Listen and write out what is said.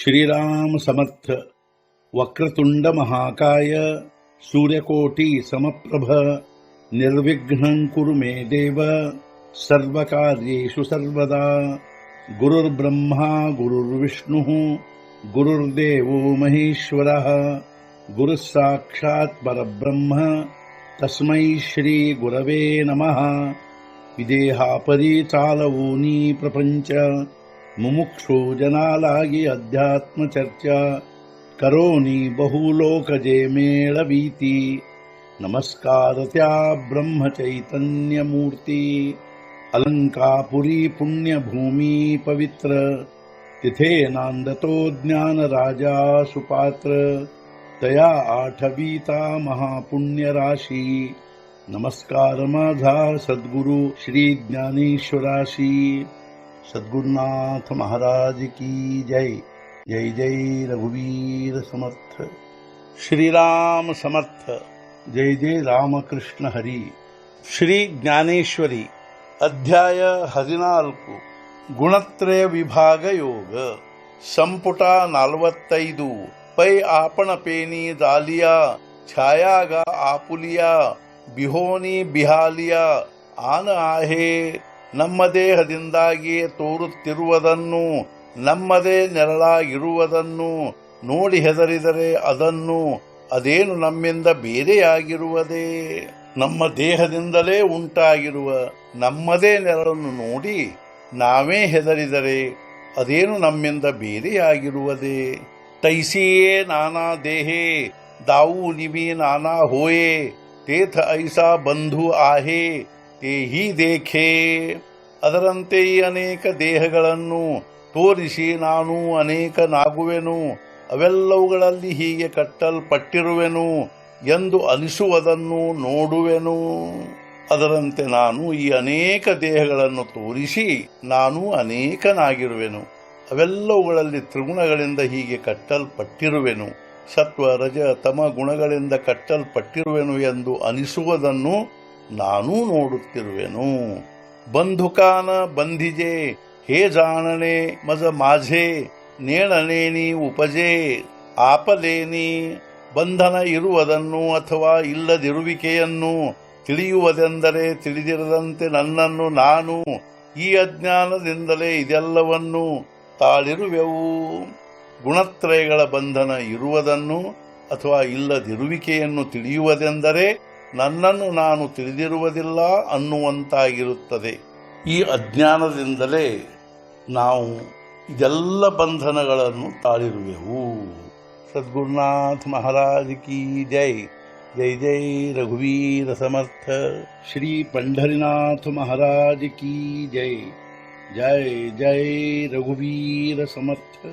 श्रीराम समर्थ. वक्रतुंड महाकाय सूर्यकोटि समप्रभ निर्विघ्नं कुरु मे देव सर्वकार्येषु सर्वदा. गुरुर्ब्रह्मा गुरुर्विष्णुः गुरुर्देवो महेश्वरः गुरुः साक्षात् परब्रह्म तस्मै श्री गुरवे नमः. ವಿದೇಹಾಪರಿ ಚಾಲವೂನಿ ಪ್ರಪಂಚ ಮುಮುಕ್ಷು ಜನಾಲಾಗಿ ಅಧ್ಯಾತ್ಮ ಚರ್ಚಾ ಕರೋನಿ ಬಹುಲೋಕಜೆ ಮೇಳವೀತಿ. ನಮಸ್ಕಾರತ್ಯಾ ಬ್ರಹ್ಮ ಚೈತನ್ಯ ಮೂರ್ತಿ ಅಲಂಕಾಪುರಿ ಪುಣ್ಯ ಭೂಮಿ ಪವಿತ್ರ ತಿಥೇ ನಾಂದತೋ ಜ್ಞಾನ ರಾಜ ಸುಪಾತ್ರ ತಯಾ ಆಠವೀತಾ ಮಹಾಪುಣ್ಯ ರಾಶಿ. नमस्कार माझा सद्गुरु श्री ज्ञानेश्वराशी. सद्गुरुनाथ महाराज की जय. जय जय रघुवीर समर्थ. श्रीराम समर्थ. जय जय रामकृष्ण हरी. ಶ್ರೀ ಜ್ಞಾನೇಶ್ವರಿ ಅಧ್ಯಾಯ 14 ಗುಣತ್ರಯ ವಿಭಾಗ ಯೋಗ ಸಂಪುಟ 45. ಪೈ आपण पेनी जालिया छायागा आपुलिया ಬಿಹೋನಿ ಬಿಹಾಲಿಯ ಆನ ಆಹೆ. ನಮ್ಮ ದೇಹದಿಂದಾಗಿ ತೋರುತ್ತಿರುವುದನ್ನು ನಮ್ಮದೇ ನೆರಳಾಗಿರುವುದನ್ನು ನೋಡಿ ಹೆದರಿದರೆ ಅದನ್ನು ಅದೇನು ನಮ್ಮಿಂದ ಬೇರೆಯಾಗಿರುವುದೇ. ನಮ್ಮ ದೇಹದಿಂದಲೇ ಉಂಟಾಗಿರುವ ನಮ್ಮದೇ ನೆರಳನ್ನು ನೋಡಿ ನಾವೇ ಹೆದರಿದರೆ ಅದೇನು ನಮ್ಮಿಂದ ಬೇರೆಯಾಗಿರುವುದೇ. ತೈಸಿಯೇ ನಾನಾ ದೇಹೇ ದಾವು ನಿಮಿ ನಾನಾ ಹೋಯೆ ತೇಥ ಐಸಾ ಬಂಧು ಆಹೆ ತೇ ಹಿ ದೇಖೆ. ಅದರಂತೆ ಈ ಅನೇಕ ದೇಹಗಳನ್ನು ತೋರಿಸಿ ನಾನು ಅನೇಕನಾಗುವೆನು, ಅವೆಲ್ಲವುಗಳಲ್ಲಿ ಹೀಗೆ ಕಟ್ಟಲ್ಪಟ್ಟಿರುವೆನು ಎಂದು ಅನಿಸುವುದನ್ನು ನೋಡುವೆನು. ಅದರಂತೆ ನಾನು ಈ ಅನೇಕ ದೇಹಗಳನ್ನು ತೋರಿಸಿ ನಾನು ಅನೇಕನಾಗಿರುವೆನು, ಅವೆಲ್ಲವುಗಳಲ್ಲಿ ತ್ರಿಗುಣಗಳಿಂದ ಹೀಗೆ ಕಟ್ಟಲ್ಪಟ್ಟಿರುವೆನು, ಸತ್ವ ರಜ ತಮ ಗುಣಗಳಿಂದ ಕಟ್ಟಲ್ಪಟ್ಟಿರುವೆನು ಎಂದು ಅನಿಸುವುದನ್ನು ನಾನೂ ನೋಡುತ್ತಿರುವೆನು. ಬಂಧುಕಾನ ಬಂಧಿಜೆ ಹೇ ಜಾಣನೆ ಮಜ ಮಾಝೆ ನೇಣನೇನಿ ಉಪಜೆ ಆಪಲೇನಿ. ಬಂಧನ ಇರುವುದನ್ನು ಅಥವಾ ಇಲ್ಲದಿರುವಿಕೆಯನ್ನು ತಿಳಿಯುವುದೆಂದರೆ ತಿಳಿದಿರದಂತೆ ನನ್ನನ್ನು ನಾನು ಈ ಅಜ್ಞಾನದಿಂದಲೇ ಇದೆಲ್ಲವನ್ನು ತಾಳಿರುವೆವು. ಗುಣತ್ರಯಗಳ ಬಂಧನ ಇರುವುದನ್ನು ಅಥವಾ ಇಲ್ಲದಿರುವಿಕೆಯನ್ನು ತಿಳಿಯುವುದೆಂದರೆ ನನ್ನನ್ನು ನಾನು ತಿಳಿದಿರುವುದಿಲ್ಲ ಅನ್ನುವಂತಾಗಿರುತ್ತದೆ. ಈ ಅಜ್ಞಾನದಿಂದಲೇ ನಾವು ಇದೆಲ್ಲ ಬಂಧನಗಳನ್ನು ತಾಳಿರುವೆವು. ಸದ್ಗುರುನಾಥ ಮಹಾರಾಜ್ ಕಿ ಜೈ. ಜೈ ಜೈ ರಘುವೀರ ಸಮರ್ಥ. ಶ್ರೀ ಪಂಢರಿನಾಥ ಮಹಾರಾಜ್ ಕಿ ಜೈ. ಜೈ ಜೈ ರಘುವೀರ ಸಮರ್ಥ.